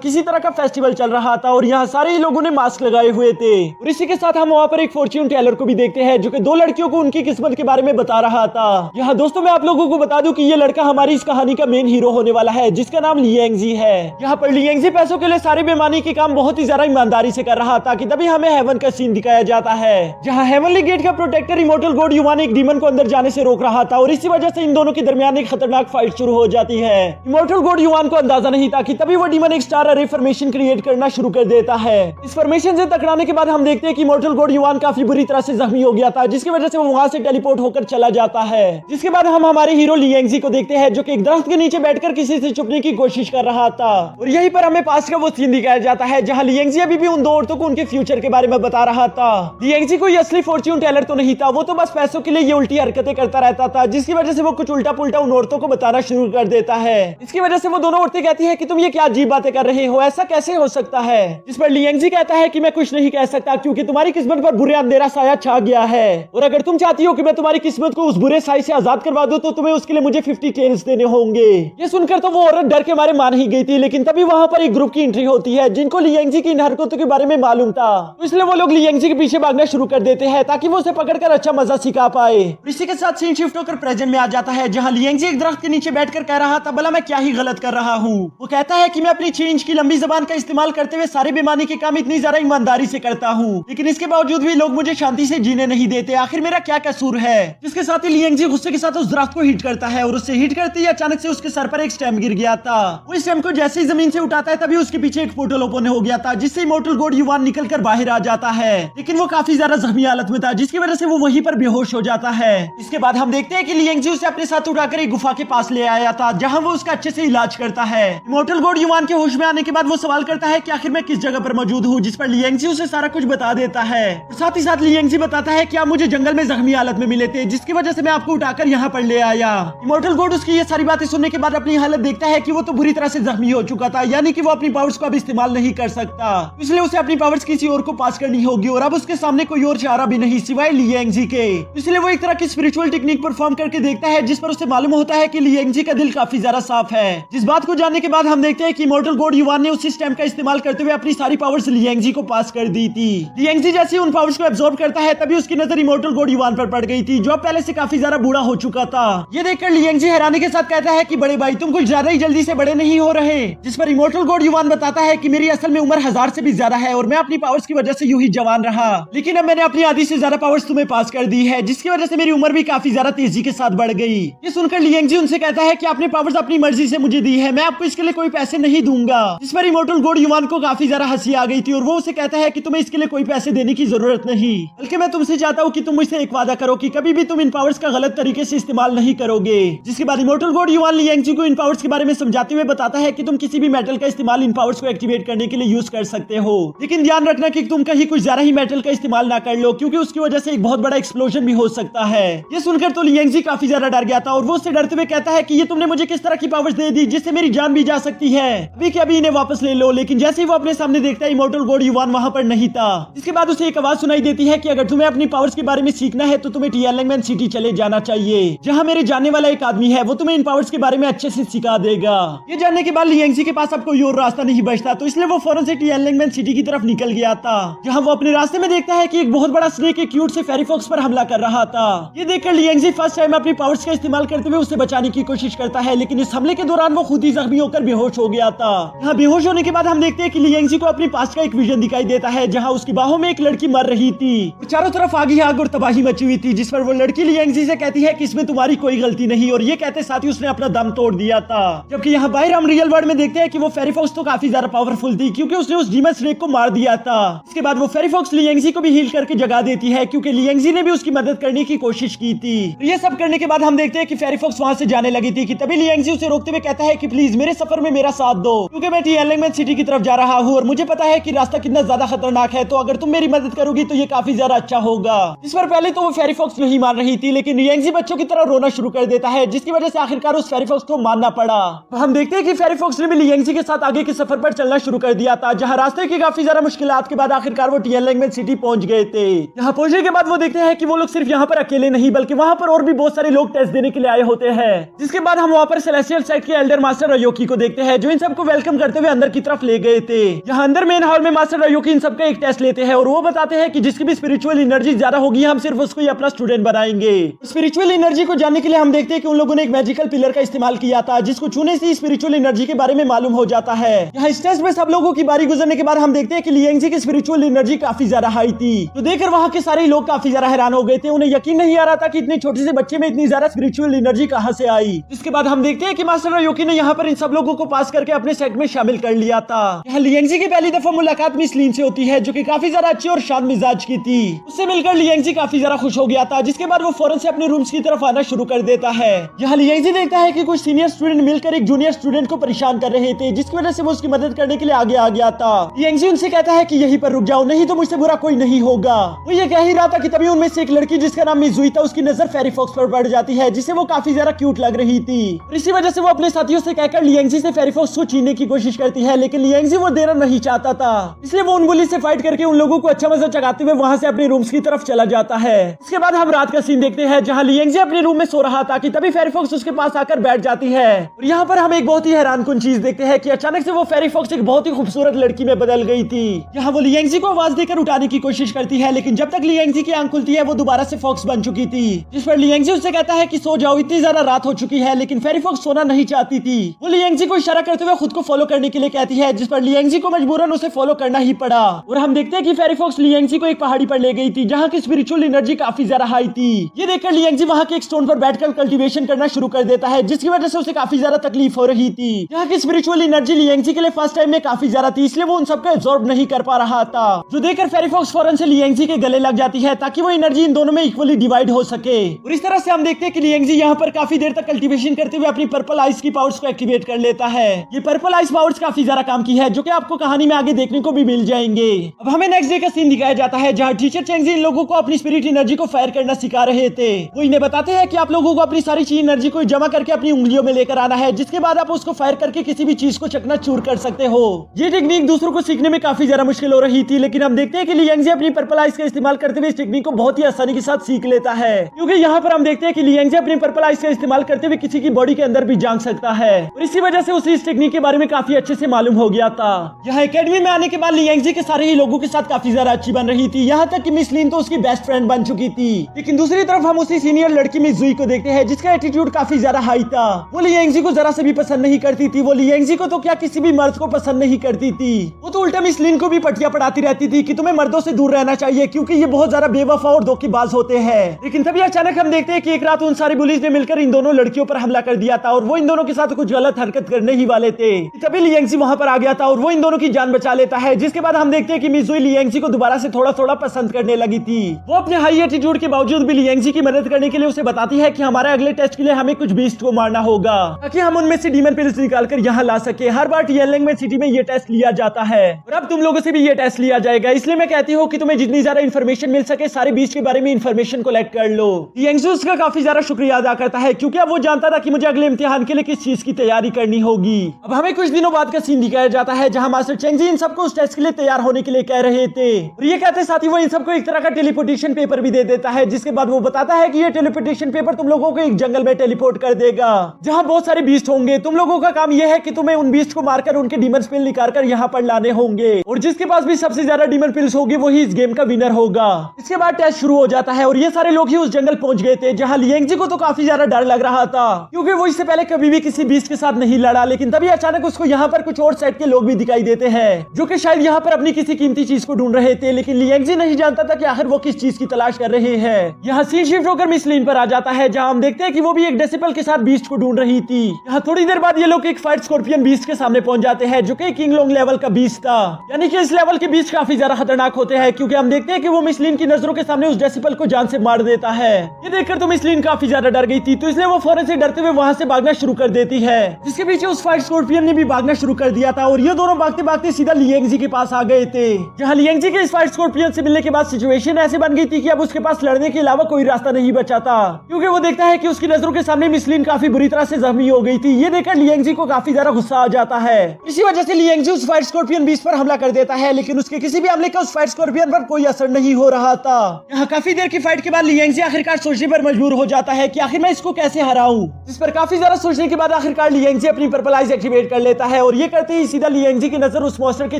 किसी तरह का फेस्टिवल चल रहा था और यहाँ सारे ही लोगों ने मास्क लगाए हुए थे। और इसी के साथ हम वहाँ पर एक फॉर्च्यून टेलर को भी देखते हैं जो कि दो लड़कियों को उनकी किस्मत के बारे में बता रहा था। यहाँ दोस्तों मैं आप लोगों को बता दूं कि ये लड़का हमारी इस कहानी का मेन हीरो होने वाला है जिसका नाम लियांगजी है। यहाँ पर लियांगजी पैसों के लिए सारे बेईमानी के काम बहुत ही ज्यादा ईमानदारी से कर रहा था कि तभी हमें हेवन का सीन दिखाया जाता है जहाँ हेवनली गेट का प्रोटेक्टर इमोर्टल गॉड युवान एक डीमन को अंदर जाने से रोक रहा था और इसी वजह से इन दोनों के दरमियान एक खतरनाक फाइट शुरू हो जाती है। इमोर्टल गॉड युवान को अंदाजा नहीं था कि तभी वो डीमन एक स्टार अरे फॉर्मेशन क्रिएट करना शुरू कर देता है। इस फॉर्मेशन से टकराने के बाद हम देखते हैं कि इमोर्टल गॉड युवान काफी बुरी तरह से जख्मी हो गया था जिसकी वजह से वो वहां से टेलीपोर्ट होकर चला जाता है। जिसके बाद हम हमारे हीरो लियांगजी को देखते हैं जो कि एक दरख्त के नीचे बैठकर किसी से छुपने की कोशिश कर रहा था और यहीं पर हमें पास्ट का वो सीन दिखाया जाता है जहां लियांगजी अभी भी उन दो औरतों को उनके फ्यूचर के बारे में बता रहा था। लियांगजी कोई असली फॉर्च्यून टेलर तो नहीं था, वो तो बस पैसों के लिए ये उल्टी हरकतें करता रहता था जिसकी वजह से वो कुछ उल्टा पुल्टा उन औरतों को बताना शुरू कर देता है। इसकी वजह से वो दोनों औरतें कहती है कि तुम ये क्या अजीब बातें कर रहे हो, ऐसा कैसे हो सकता है। जिस पर लियांगजी कहता है कि मैं कुछ नहीं कह सकता क्योंकि तुम्हारी किस्मत पर बुरे अंधेरा साया छा गया है और अगर तुम चाहती हो कि मैं तुम्हारी किस्मत को उस बुरे साए से आजाद करवा दूं तो तुम्हें उसके लिए मुझे 50 टेल्स देने होंगे। ये सुनकर तो वो औरत डर के मारे मान ही गई थी, लेकिन तभी वहां पर एक ग्रुप की एंट्री होती है जिनको लियांगजी की इन हरकतों के बारे में मालूम था, तो इसलिए वो लोग लियांगजी के पीछे भागना शुरू कर देते हैं ताकि वो उसे पकड़कर अच्छा मजा सिखा पाए। इसी के साथ सीन शिफ्ट होकर प्रेजेंट में आ जाता है जहां लियांगजी एक दरख्त के नीचे बैठकर कह रहा था भला मैं क्या ही गलत कर रहा हूँ। वो कहता है कि मैं अपनी 6 इंच की लंबी जबान का इस्तेमाल करते हुए सारे बेईमानी के काम इतनी ज्यादा ईमानदारी से करता हूँ, लेकिन इसके बावजूद भी लोग मुझे शांति से जीने नहीं देते, आखिर मेरा क्या कसूर है। जिसके साथ ही लियांगजी गुस्से के साथ उस दरख्त को हिट करता है और उससे हिट करते ही अचानक से उसके सर पर एक स्टेम गिर गया था। वो स्टेम को जैसे ही जमीन से उठाता है तभी उसके पीछे एक पोर्टल ओपन हो गया था जिससे इमोर्टल गॉड युवान निकल कर बाहर आ जाता है, लेकिन वो काफी ज्यादा जख्मी हालत में था जिसकी वजह से वो वहीं पर बेहोश हो जाता है। इसके बाद हम देखते हैं कि लियांगजी उसे अपने साथ उठाकर एक गुफा के पास ले आया था जहां वो उसका अच्छे से इलाज करता है। इमोर्टल गॉड युवान के होश में आने के बाद वो सवाल करता है कि आखिर मैं किस जगह पर मौजूद हूँ, जिस पर लियांगजी उसे सारा कुछ बता देता है और साथ ही साथ लियांगजी बताता है कि आप मुझे जंगल में जख्मी हालत में मिले थे जिसकी वजह से मैं आपको उठाकर यहाँ पर ले आया। इमोर्टल गॉड उसकी ये सारी बातें सुनने के बाद अपनी हालत देखता है कि वो तो बुरी तरह से जख्मी हो चुका था, यानी कि वो अपनी पावर्स को अब इस्तेमाल नहीं कर सकता, इसलिए उसे अपनी पावर्स किसी और को पास करनी होगी और अब उसके सामने कोई और चारा भी नहीं सिवाय लियांगजी के। इसलिए वो एक तरह की स्पिरिचुअल टेक्निक परफॉर्म करके देखता है जिस पर उसे मालूम होता है कि लियांगजी का दिल काफी ज्यादा साफ है। जिस बात को जानने के बाद हम देखते हैं कि इमोर्टल गॉड युवान ने उसी स्टेम का इस्तेमाल करते हुए अपनी सारी पावर्स लियांगजी को पास कर दी थी। लियांगजी जैसे उन पावर्स को एब्जॉर्ब करता है तभी उसकी नजर इमोर्टल गॉड युवान पर पड़ गई थी जो पहले से काफी ज्यादा बूढ़ा हो चुका था। ये देखकर लियांगजी हैरानी के साथ कहता है कि बड़े भाई तुम कुछ ज्यादा ही जल्दी से बड़े नहीं हो रहे, जिस पर इमोर्टल गॉड युवान बताता है कि मेरी असल में उम्र 1000 से भी ज्यादा है और मैं अपनी पावर्स की वजह से यूं ही जवान रहा, लेकिन अब मैंने अपनी आधी से ज्यादा पावर्स तुम्हें पास कर दी है जिसकी वजह से मेरी उम्र भी काफी ज्यादा तेजी के साथ बढ़ गई। ये सुनकर लियांगजी उनसे कहता है कि आपने पावर्स अपनी मर्जी से मुझे दी है, मैं आपको इसके लिए कोई पैसे नहीं दूंगा। जिस पर इमोर्टल गॉड युवान को काफी ज्यादा हंसी आ गई थी और वो उसे कहता है कि तुम्हें इसके लिए कोई पैसे देने की जरूरत नहीं, बल्कि मैं तुमसे चाहता हूँ कि तुम मुझसे एक वादा करो कि कभी भी तुम इन पावर्स का गलत तरीके से इस्तेमाल नहीं करोगे। जिसके बाद इमोर्टल गॉड युवान लियांगजी को इन पावर्स के बारे में समझाते हुए बताता है कि तुम किसी भी मेटल का इस्तेमाल इन पावर्स को एक्टिवेट करने के लिए यूज कर सकते हो, लेकिन ध्यान रखना कि तुम कहीं कुछ ज्यादा ही मेटल का इस्तेमाल ना कर लो क्योंकि उसकी वजह से एक बहुत बड़ा एक्सप्लोजन भी हो सकता है। ये सुनकर तो लियांगजी काफी ज्यादा डर गया था और वो उससे डरते हुए कहता है कि ये तुमने मुझे किस तरह की पावर्स दे दी जिससे मेरी जान भी जा सकती है, अभी के अभी इन्हें वापस ले लो। लेकिन जैसे ही वो अपने सामने देखता है इमोर्टल गॉड युवान वहां पर नहीं था। इसके बाद उसे एक आवाज सुनाई देती है कि अगर तुम्हें अपनी पावर्स के बारे में सीखना है तो तुम्हें टियानमेन सिटी चले जाना चाहिए जहाँ मेरे जानने वाला एक आदमी है, वो तुम्हें इन पावर्स के बारे में अच्छे से सिखा देगा। ये जानने के बाद लियांगजी के पास अब कोई और रास्ता नहीं बचता, तो इसलिए वो फौरन से टियानमेन सिटी की तरफ निकल गया था जहाँ वो अपने रास्ते में देखता है कि एक बहुत बड़ा स्नेक एक क्यूट से फेरी फॉक्स पर हमला कर रहा था। ये देखकर लियांगजी फर्स्ट टाइम अपनी पावर्स का इस्तेमाल करते हुए उसे बचाने की कोशिश करता है, लेकिन इस हमले के दौरान वो खुद ही जख्मी होकर बेहोश हो गया था। यहाँ बेहोश होने के बाद हम देखते हैं कि लियांगजी को अपनी पास का एक विजन दिखाई देता है जहाँ उसकी बाहों में एक लड़की मर रही थी, चारों तरफ आग ही आग और तबाही मची हुई थी। जिस पर वो लड़की लियांगजी से कहती है कि इसमें तुम्हारी कोई गलती नहीं, और ये कहते साथ ही उसने अपना दम तोड़ दिया था। जबकि यहाँ बाहर हम रियल वर्ल्ड में देखते हैं कि वो फेरी फॉक्स तो काफी ज्यादा पावरफुल थी क्योंकि उसने उस डीमन स्नेक को मार दिया था। इसके बाद वो फेरी फॉक्स लियांगजी को भी हील करके जगा देती है क्योंकि लियांगजी ने भी उसकी मदद करने की कोशिश की थी। तो ये सब करने के बाद हम देखते हैं कि फेरी फॉक्स वहां से जाने लगी थी कि तभी लियांगजी उसे रोकते हुए कहता है कि प्लीज मेरे सफर में मेरा साथ दो क्योंकि मैं टियानमेन सिटी की तरफ जा रहा हूँ और मुझे पता है कि रास्ता कितना ज्यादा खतरनाक है, तो अगर तुम मेरी मदद करोगी तो ये काफी ज्यादा अच्छा होगा। इस पर पहले तो वो फेरी फॉक्स नहीं मान रही थी, लेकिन लियांगजी बच्चों की तरह रोना शुरू कर देता है जिसकी वजह से आखिरकार उस फेरी फॉक्स को मानना पड़ा। तो हम देखते हैं कि फेरी फॉक्स ने भी लियांगजी के साथ आगे के सफर पर चलना शुरू कर दिया था जहाँ रास्ते की काफी ज्यादा मुश्किलात के बाद आखिरकार वो टियानमेन सिटी पहुंच गए थे। यहाँ पहुंचने के बाद वो देखते हैं कि वो लोग सिर्फ यहाँ पर अकेले नहीं बल्कि वहाँ पर और भी बहुत सारे लोग टेस्ट देने के लिए आए होते हैं। जिसके बाद हम वहाँ पर सेलेस्टियल साइट के एल्डर मास्टर अयोकी को देखते हैं जो इन सबको वेलकम करते करते हुए अंदर की तरफ ले गए थे। यहाँ अंदर मेन हॉल में मास्टर रायोकी इन सबका एक टेस्ट लेते हैं और वो बताते हैं कि जिसकी भी स्पिरिचुअल एनर्जी ज्यादा होगी हम सिर्फ उसको ही अपना स्टूडेंट बनाएंगे। स्पिरिचुअल एनर्जी को जानने के लिए हम देखते हैं कि उन लोगों ने एक मैजिकल पिलर का इस्तेमाल किया था जिसको छूने से स्पिरिचुअल एनर्जी के बारे में मालूम हो जाता है। यहाँ इस टेस्ट में सब लोगों की बारी गुजरने के बाद हम देखते हैं कि लियांगजी की स्पिरिचुअल एनर्जी काफी ज्यादा हाई थी। तो देखकर वहाँ के सारे लोग काफी ज्यादा हैरान हो गए थे। उन्हें यकीन नहीं आ रहा था कि इतने छोटे से बच्चे में इतनी ज्यादा स्पिरिचुअल एनर्जी कहाँ से आई। इसके बाद हम देखते हैं कि मास्टर रायोकी ने यहाँ पर इन सब लोगों को पास करके अपने सेट में शामिल कर लिया था। यहाँ लियांगजी की पहली दफा मुलाकात मिस लीन से होती है जो कि काफी ज्यादा अच्छी और शांत मिजाज की थी। उससे मिलकर लियांगजी काफी ज्यादा खुश हो गया था, जिसके बाद वो फौरन से अपने रूम्स की तरफ आना शुरू कर देता है। यहाँ लियांगजी देखता है कि कुछ सीनियर स्टूडेंट मिलकर एक जूनियर स्टूडेंट को परेशान कर रहे थे, जिसकी वजह से वो उसकी मदद करने के लिए आगे आ गया था। लियांगजी उनसे कहता है कि यहीं पर रुक जाओ, नहीं तो मुझसे बुरा कोई नहीं होगा। वो ये कह ही रहा था कि तभी उनमें से एक लड़की जिसका नाम मिजुई था उसकी नजर फेरी फॉक्स पर पड़ जाती है, जिससे वो काफी ज्यादा क्यूट लग रही थी। इसी वजह से वो अपने साथियों से कहकर लियांगजी से फेरी फॉक्स को छीनने की कोशिश करती है, लेकिन लियांगजी वो देना नहीं चाहता था। इसलिए वो उन बुली से फाइट करके उन लोगों को अच्छा मजा चगाते हुए वहां से अपने रूम्स की तरफ चला जाता है। इसके बाद हम रात का सीन देखते हैं जहाँ लियांगजी अपने रूम में सो रहा था कि तभी फेरी फॉक्स उसके पास आकर बैठ जाती है। और यहाँ पर हम एक बहुत ही हैरानकुन चीज देखते हैं कि अचानक से वो फेरी फॉक्स एक बहुत ही खूबसूरत लड़की में बदल गई थी। यहाँ वो लियांगजी को आवाज देकर उठाने की कोशिश करती है, लेकिन जब तक लियांगजी की आंख खुलती है वो दोबारा से फॉक्स बन चुकी थी। जिस पर लियांगजी उससे कहता है कि सो जाओ, इतनी ज्यादा रात हो चुकी है, लेकिन फेरी फॉक्स सोना नहीं चाहती थी। वो लियांगजी को इशारा करते हुए खुद को फॉलो करने के लिए कहती है, जिस पर लियांगजी को मजबूरन उसे फॉलो करना ही पड़ा। और हम देखते हैं कि फेरी फॉक्स लियांगजी को एक पहाड़ी पर ले गई थी जहाँ की स्पिरिचुअल एनर्जी काफी ज्यादा हाई थी। ये देखकर लियांगजी वहाँ के एक स्टोन पर बैठकर कल्टीवेशन करना शुरू कर देता है, जिसकी वजह से उसे काफी ज्यादा तकलीफ हो रही थी। यहाँ की स्पिरिचुअल एनर्जी लियांगजी के लिए फर्स्ट टाइम में काफी ज्यादा थी, इसलिए वो उन सबको एब्जॉर्ब नहीं कर पा रहा था। जो देखकर फेरी फॉक्स फौरन से लियांगजी के गले लग जाती है ताकि वो एनर्जी इन दोनों में इक्वली डिवाइड हो सके। और इस तरह से हम देखते हैं कि लियांगजी यहाँ पर काफी देर तक कल्टीवेशन करते हुए अपनी पर्पल आइस की पावर्स को एक्टिवेट कर लेता है। ये पर्पल आइस पावर्स काफी ज्यादा काम की है, जो कि आपको कहानी में आगे देखने को भी मिल जाएंगे। अब हमें नेक्स्ट डे का सीन दिखाया जाता है जहाँ टीचर चेंगजी इन लोगों को अपनी स्पिरिट एनर्जी को फायर करना सिखा रहे थे। वो इन्हें बताते हैं कि आप लोगों को अपनी सारी चीज एनर्जी को जमा करके अपनी उंगलियों में लेकर आना है, जिसके बाद आप उसको फायर करके किसी भी चीज को चकनाचूर कर सकते हो। ये टेक्निक दूसरों को सीखने में काफी ज्यादा मुश्किल हो रही थी, लेकिन हम देखते हैं कि लियांगजी अपनी पर्पल आइस का इस्तेमाल करते हुए इस टेक्निक को बहुत ही आसानी के साथ सीख लेता है, क्योंकि यहाँ पर हम देखते हैं कि लियांगजी अपनी पर्पल आइस का इस्तेमाल करते हुए किसी की बॉडी के अंदर भी जान सकता है। और इसी वजह से उसे इस टेक्निक के बारे में काफी अच्छे से मालूम हो गया था। यहाँ एकेडमी में आने के बाद लियांगजी के सारे ही लोगों के साथ काफी ज्यादा अच्छी बन रही थी, यहाँ तक कि मिस लीन तो उसकी बेस्ट फ्रेंड बन चुकी थी। लेकिन दूसरी तरफ हम उसी सीनियर लड़की मिस जुई को देखते हैं जिसका एटीट्यूड काफी ज्यादा हाई था। वो लियांगजी को जरा से भी पसंद नहीं करती थी। वो लियांगजी को तो क्या किसी भी मर्द को पसंद नहीं करती थी। वो तो उल्टा मिस लीन को भी पटिया पढ़ाती रहती थी कि तुम्हें मर्दों से दूर रहना चाहिए क्योंकि ये बहुत ज्यादा बेवफा और धोखेबाज होते हैं। लेकिन तभी अचानक हम देखते हैं कि एक रात उन सारी बुलीज ने मिलकर इन दोनों लड़कियों पर हमला कर दिया था और वो इन दोनों के साथ कुछ गलत हरकत करने ही वाले थे। तभी लियांगजी वहां पर आ गया था और वो इन दोनों की जान बचा लेता है, जिसके बाद हम देखते हैं कि मिस जुई लियांगजी को दोबारा से थोड़ा थोड़ा पसंद करने लगी थी। वो अपने हाई एटीट्यूड के बावजूद भी लियांगजी की मदद करने के लिए उसे बताती है कि हमारे अगले टेस्ट के लिए हमें कुछ बीस्ट को मारना होगा ताकि हम उनमें से डीमन पिल्स निकालकर यहाँ ला सके। हर बार टियरलैंग सिटी में ये टेस्ट लिया जाता है और अब तुम लोगों से भी ये टेस्ट लिया जाएगा, इसलिए मैं कहती हूँ कि तुम्हें जितनी ज्यादा इन्फॉर्मेशन मिल सके सारे बीस्ट के बारे में इन्फॉर्मेशन कलेक्ट कर लो। लियांगजी उसका काफी ज्यादा शुक्रिया अदा करता है क्योंकि अब वो जानता था कि मुझे अगले इम्तिहान के लिए किस चीज की तैयारी करनी होगी। अब हमें कुछ दिनों बाद का सीन दिखाया जाता है जहाँ मास्टर चेंगजी इन सबको उस टेस्ट के लिए तैयार होने के लिए कह रहे थे और ये कहते साथ ही वो इन सबको एक तरह का टेलीपोर्टेशन पेपर भी दे देता है, जिसके बाद वो बताता है कि ये टेलीपोर्टेशन पेपर तुम लोगों को एक जंगल में टेलीपोर्ट कर देगा जहाँ बहुत सारे बीस्ट होंगे। तुम लोगों का काम यह है कि तुम्हें उन बीस्ट को मारकर उनके डीमन पिल निकाल कर यहाँ पर लाने होंगे और जिसके पास भी सबसे ज्यादा डीमन पिल्स होगी वही इस गेम का विनर होगा। इसके बाद टेस्ट शुरू हो जाता है और ये सारे लोग ही उस जंगल पहुंच गए थे जहाँ लियांगजी को तो काफी ज्यादा डर लग रहा था क्योंकि वो इससे पहले कभी भी किसी बीस्ट के साथ नहीं लड़ा। लेकिन तभी अचानक उसको यहाँ पर कुछ और सेट के लोग भी दिखाई देते हैं जो कि शायद यहाँ पर अपनी किसी कीमती चीज को ढूंढ रहे थे, लेकिन लियांगजी नहीं जानता था कि आखिर वो किस चीज की तलाश कर रहे हैं। यहाँ सीन शिफ्ट होकर मिस लीन पर आ जाता है जहाँ हम देखते हैं कि वो भी एक डेसिबल के साथ बीस्ट को ढूंढ रही थी। यहाँ थोड़ी देर बाद ये लोग एक फाइट स्कॉर्पियन बीस्ट के सामने पहुंच जाते हैं जो कि किंग लोंग लेवल का बीस्ट था, यानी कि इस लेवल के बीस्ट काफी ज्यादा खतरनाक होते हैं क्योंकि हम देखते हैं कि वो मिस लीन की नजरों के सामने उस डेसिबल को जान से मार देता है। ये देखकर तो मिस लीन काफी ज्यादा डर गई थी, तो इसलिए वो फौरन से डरते हुए वहां से भागना शुरू कर देती है, जिसके पीछे उस फाइट स्कॉर्पियन ने भी भागना शुरू कर दिया था और ये दोनों भागते भागते सीधा लियांगजी के पास आ गए थे। जहाँ लियांगजी के इस फाइट स्कॉर्पियन से मिलने के बाद सिचुएशन ऐसे बन गई थी कि अब उसके पास लड़ने के अलावा कोई रास्ता नहीं बचा था क्योंकि वो देखता है कि उसकी नजरों के सामने मिस लीन काफी बुरी तरह से जख्मी हो गई थी। ये देखकर लियांगजी को काफी ज्यादा गुस्सा आ जाता है। इसी वजह से लियांगजी उस फाइट स्कॉर्पियन बीस्ट पर हमला कर देता है, लेकिन उसके किसी भी हमले का उस फाइट स्कॉर्पियन पर कोई असर नहीं हो रहा था। यहाँ काफी देर की फाइट के बाद लियांगजी आखिरकार सोचने पर मजबूर हो जाता है कि आखिर मैं इसको कैसे हराऊं। इस पर काफी ज्यादा सोचने के बाद आखिरकार लियांगजी अपनी पर्पल आइज एक्टिवेट कर लेता है और ये करते ही सीधा लियांगजी की नजर उस मॉन्स्टर के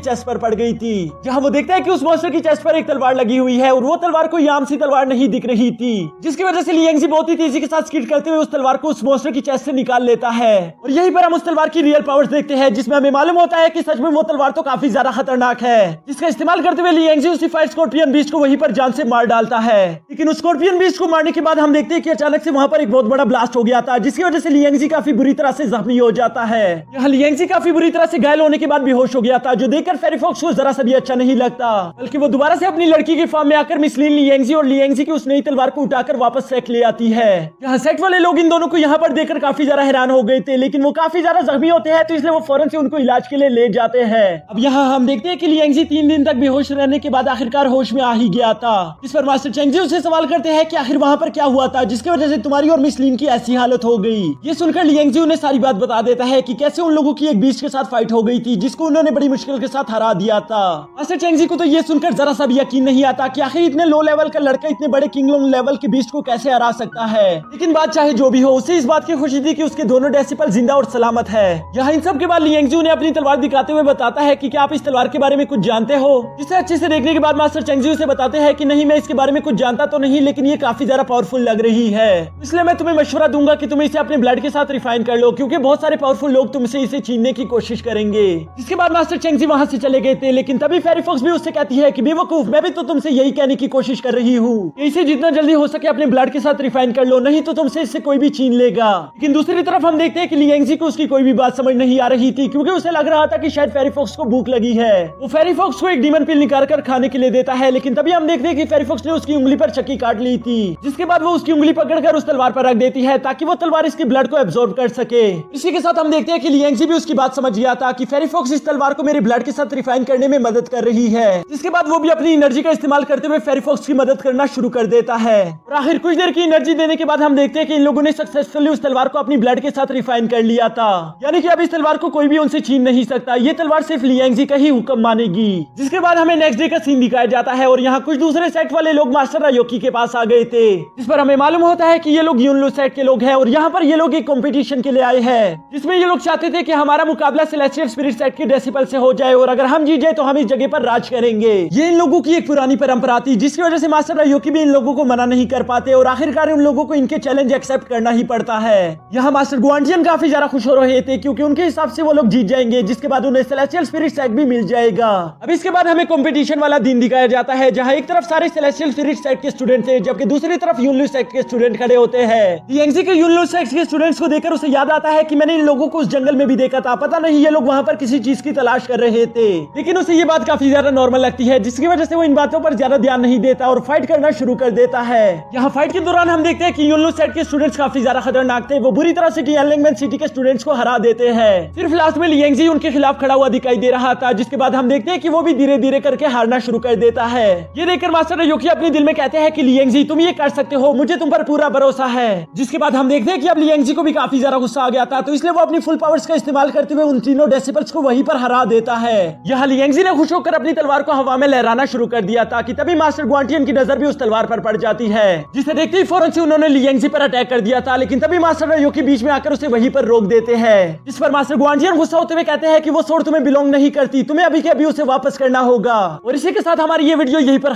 चेस्ट पर पड़ गई थी, जहां वो देखता है कि उस मॉन्स्टर की चेस्ट पर एक तलवार लगी हुई है और वो तलवार कोई आम सी तलवार नहीं दिख रही थी, जिसकी वजह से लियांगजी बहुत ही तेजी के साथ स्किड करते हुए उस तलवार को उस मॉन्स्टर की चेस्ट से निकाल लेता है। और यहीं पर हम उस तलवार की रियल पावर्स देखते हैं, जिसमें हमें मालूम होता है कि सच में वो तलवार तो काफी ज्यादा खतरनाक है, जिसका इस्तेमाल करते हुए लियांगजी उसी फायर स्कॉर्पियन बीस्ट को वहीं पर जान से मार डालता है। लेकिन उस स्कॉर्पियन बीस्ट को मारने के बाद हम देखते हैं कि अचानक से वहां पर एक बहुत बड़ा ब्लास्ट हो गया था, जिसकी वजह से लियांगजी काफी बुरी तरह से जख्मी हो जाता है। यहाँ लियांगजी काफी बुरी तरह से घायल होने के बाद बेहोश हो गया था, जो देखकर फेरी फॉक्स को जरा सा भी अच्छा नहीं लगता, बल्कि वो दोबारा से अपनी लड़की की फार्म में आकर मिस लिन लियांगजी और लियांगजी की उस नई तलवार को उठाकर वापस सेट ले आती है। यहाँ सेट वाले लोग इन दोनों को यहाँ पर देखकर काफी ज्यादा हैरान हो गए थे, लेकिन वो काफी ज्यादा जख्मी होते हैं, तो इसलिए वो फौरन से उनको इलाज के लिए ले जाते हैं। अब यहाँ हम देखते हैं कि लियांगजी 3 दिन तक बेहोश रहने के बाद आखिरकार होश में आ ही गया था। इस पर मास्टर चेंगजी उससे सवाल करते हैं कि आखिर वहाँ पर क्या हुआ था जिसकी वजह से तुम्हारी और मिस लिन की ऐसी हालत हो गई। ये सुनकर लियांगजी उन्हें सारी बात बता देता है कि कैसे उन लोगों की एक बीस्ट के साथ फाइट हो गई थी, जिसको उन्होंने बड़ी मुश्किल के साथ हरा दिया था। मास्टर चेंगजी को तो ये सुनकर जरा सा भी यकीन नहीं आता कि आखिर इतने लो लेवल का लड़का इतने बड़े किंगलोंग लेवल के बीस्ट को कैसे हरा सकता है। लेकिन बात चाहे जो भी हो, उसे इस बात की खुशी थी कि उसके दोनों डेसिपल जिंदा और सलामत है। यहाँ इन सब के बाद लियांगजी उन्हें अपनी तलवार दिखाते हुए बताता है कि क्या आप इस तलवार के बारे में कुछ जानते हो। जिसे अच्छे से देखने के बाद मास्टर चेंगजी उसे बताते हैं कि नहीं, मैं इसके बारे में कुछ जानता तो नहीं, लेकिन ये काफी ज्यादा पावरफुल लग रही है, इसलिए मैं तुम्हें मशवरा दूंगा कि तुम इसे अपने ब्लड के साथ रिफाइन कर लो, क्योंकि बहुत सारे पावरफुल लोग तुमसे इसे छीनने की कोशिश करेंगे। जिसके बाद मास्टर चेंगजी वहां से चले गए थे, लेकिन तभी फेरी फॉक्स भी उससे कहती है कि बेवकूफ, मैं भी तो तुमसे यही कहने की कोशिश कर रही हूँ, इसे जितना जल्दी हो सके अपने ब्लड के साथ रिफाइन कर लो, नहीं तो तुमसे इससे कोई भी छीन लेगा। लेकिन दूसरी तरफ हम देखते हैं कि लियांगजी को उसकी कोई भी बात समझ नहीं आ रही थी, क्योंकि उसे लग रहा था कि शायद फेरी फॉक्स को भूख लगी है। वो फेरी फॉक्स को एक डीमन पिल निकाल कर खाने के लिए देता है, लेकिन तभी हम देखते हैं कि फेरी फॉक्स ने उसकी उंगली पर चक्की काट ली थी, जिसके बाद वो उसकी उंगली पकड़कर उस तलवार पर रख देती है ताकि वो तलवार इसकी ब्लड को एब्जॉर्ब कर सके। इसी के साथ हम देखते हैं कि लियांगजी भी उसकी बात समझ गया था कि फेरी फॉक्स इस तलवार को मेरे ब्लड के साथ रिफाइन करने में मदद कर रही है, जिसके बाद वो भी अपनी एनर्जी का इस्तेमाल करते हुए फेरी फॉक्स की मदद करना शुरू कर देता है। और आखिर कुछ देर की एनर्जी देने के बाद हम देखते हैं कि इन लोगों ने सक्सेसफुली उस तलवार को अपनी ब्लड के साथ रिफाइन कर लिया था, यानी कि अब इस तलवार को कोई भी उनसे छीन नहीं सकता, ये तलवार सिर्फ लियांगजी का ही हुक्म मानेगी। जिसके बाद हमें नेक्स्ट डे का सीन दिखाया जाता है और यहाँ कुछ दूसरे सेट वाले लोग मास्टर रायोकी के पास आ गए थे, जिस पर हमें मालूम होता है कि ये लोग यूनलू सेट के लोग हैं और यहाँ पर ये लोग एक कंपटीशन के लिए आए हैं, जिसमें ये लोग चाहते थे कि हमारा मुकाबला सेलेस्टियल स्पिरिट सेट के डेसिबल से हो जाए और अगर हम जीत जाए तो हम इस जगह पर राज करेंगे। ये इन लोगों की एक पुरानी परंपरा थी, जिसकी वजह से मास्टर रायोकी भी इन लोगों को मना नहीं कर पाते और आखिरकार उन लोगों को इनके चैलेंज एक्सेप्ट करना ही पड़ता है। यहाँ मास्टर ग्वांटियन काफी ज्यादा खुश हो रहे थे, क्योंकि उनके हिसाब से वो लोग जीत जाएंगे, जिसके बाद उन्हें सेलेस्टियल स्पिरिट सेट भी मिल जाएगा। अब इसके बाद हमें कंपटीशन वाला दिन दिखाया जाता है, जहाँ एक तरफ सारे सेलेस्टियल स्पिरिट सेट के स्टूडेंट थे, जबकि दूसरी तरफ यूनलू सेट के स्टूडेंट खड़े होते हैं। लियांगजी के यूनलू सेट के स्टूडेंट्स को देखकर उसे याद आता है कि मैंने इन लोगों को उस जंगल में भी देखा था, पता नहीं ये लोग वहाँ पर किसी चीज की तलाश कर रहे थे, लेकिन उसे ये बात काफी ज्यादा नॉर्मल लगती है, जिसकी वजह से वो इन बातों पर ज्यादा ध्यान नहीं देता और फाइट करना शुरू कर देता है। यहाँ फाइट के दौरान हम देखते हैं कि यूनलू सेट के स्टूडेंट्स काफी ज्यादा खतरनाक थे, वो बुरी तरह से टियानमेन सिटी के स्टूडेंट्स को हरा देते हैं। सिर्फ लास्ट में लियांगजी उनके खिलाफ खड़ा हुआ दिखाई दे रहा था, जिसके बाद हम देखते हैं कि वो भी धीरे धीरे करके हारना शुरू कर देता है। ये देखकर मास्टर रायोकी अपने दिल में कहते हैं कि लियांगजी तुम ये कर सकते हो, मुझे तुम पर पूरा भरोसा है। जिसके बाद हम देखते हैं कि अब लियांगजी को भी काफी ज्यादा गुस्सा आ गया था, तो इसलिए वो अपनी फुल पावर्स का इस्तेमाल करते हुए उन तीनों डेसिबल्स को वहीं पर हरा देता है। यहाँ लियांगजी ने खुश होकर अपनी तलवार को हवा में लहराना शुरू कर दिया था कि तभी मास्टर ग्वांटियन की नजर भी उस तलवार पर पड़ जाती है, जिसे देखते ही फौरन से उन्होंने लियांगजी पर अटैक कर दिया था, लेकिन तभी मास्टर रायोकी बीच में आकर उसे वहीं पर रोक देते हैं। जिस पर मास्टर ग्वांटियन गुस्सा होते हुए कहते हैं कि वो स्वॉर्ड तुम्हें बिलोंग नहीं करती, तुम्हें अभी के अभी उसे वापस करना होगा। और इसी के साथ हमारी ये वीडियो यहीं पर